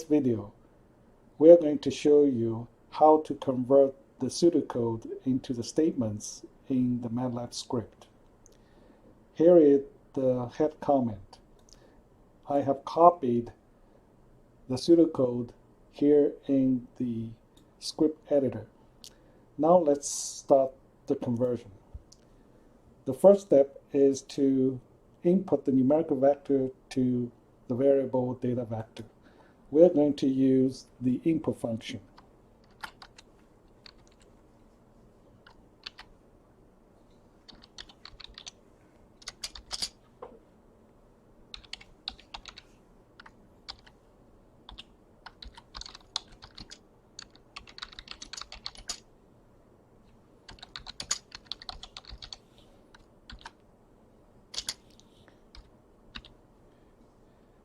video, we're going to show you how to convert the pseudocode into the statements in the MATLAB script. Here is the head comment. I have copied the pseudocode here in the script editor. Now let's start the conversion. The first step is to input the numerical vector to the variable data vector. We're going to use the input function.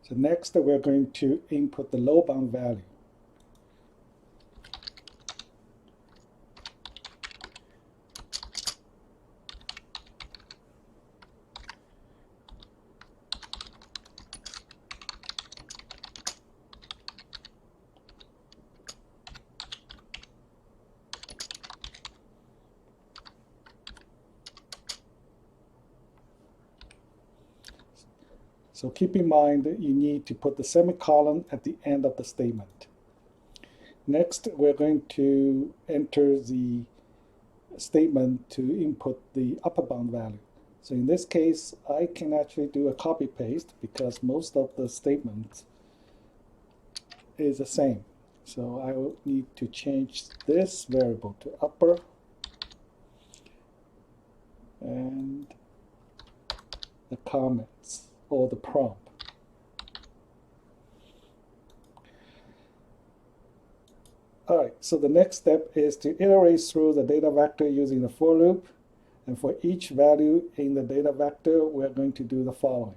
So next we're going to input the low bound value. So keep in mind that you need to put the semicolon at the end of the statement. Next, we're going to enter the statement to input the upper bound value. So in this case, I can actually do a copy paste because most of the statement is the same. So I will need to change this variable to upper and the comments or the prompt. Alright, so the next step is to iterate through the data vector using the for loop, and for each value in the data vector we're going to do the following.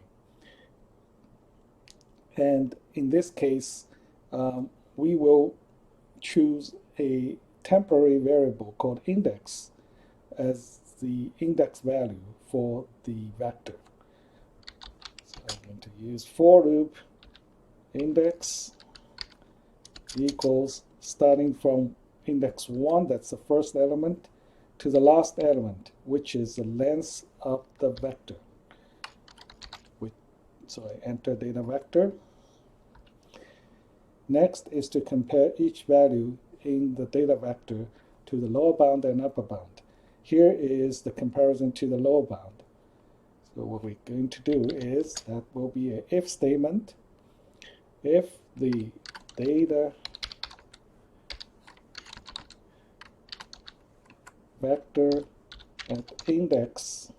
And in this case we will choose a temporary variable called index as the index value for the vector. I'm going to use for loop index equals starting from index 1, that's the first element, to the last element, which is the length of the vector. So I enter data vector. Next is to compare each value in the data vector to the lower bound and upper bound. Here is the comparison to the lower bound. So what we're going to do is that will be an if statement. If the data vector at index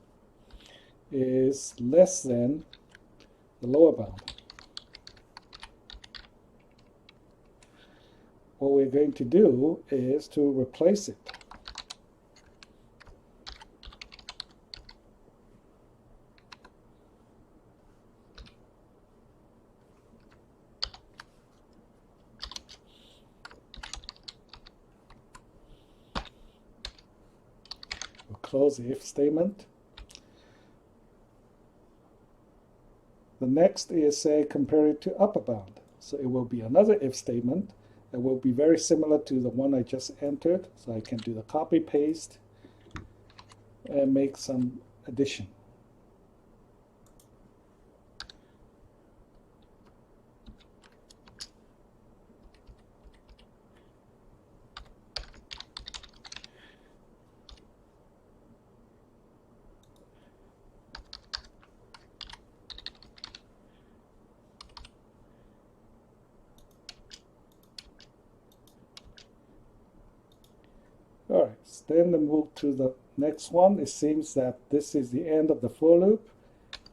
is less than the lower bound, what we're going to do is to replace it. We'll close the if statement. The next is say compare it to upper bound. So it will be another if statement. It will be very similar to the one I just entered. So I can do the copy paste and make some addition. Alright, then we move to the next one. It seems that this is the end of the for loop,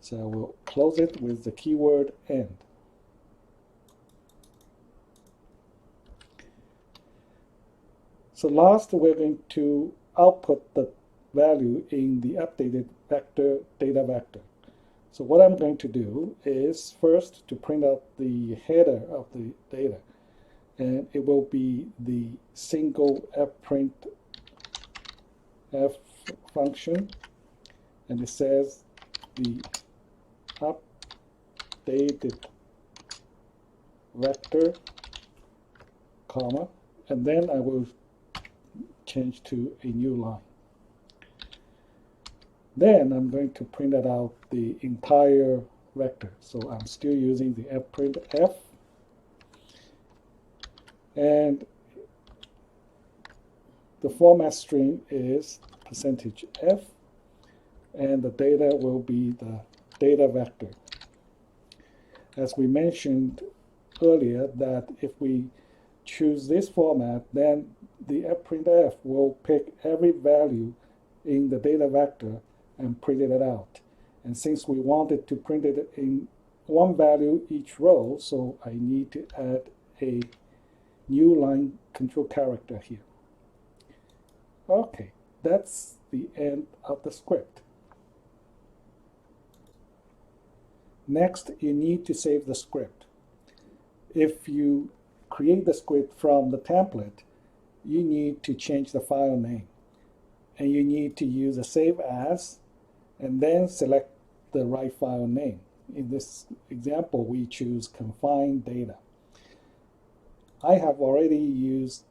so I will close it with the keyword end. So last, we're going to output the value in the updated vector data vector. So what I'm going to do is first to print out the header of the data, and it will be the single fprint f function, and it says the updated vector comma, and then I will change to a new line. Then I'm going to print it out the entire vector. So I'm still using the fprintf, and the format string is %f, and the data will be the data vector. As we mentioned earlier, that if we choose this format, then the fprintf will pick every value in the data vector and print it out. And since we wanted to print it in one value each row, so I need to add a new line control character here. Okay, that's the end of the script. Next, you need to save the script. If you create the script from the template, you need to change the file name. And you need to use a save as, and then select the right file name. In this example, we choose ConfineData. I have already used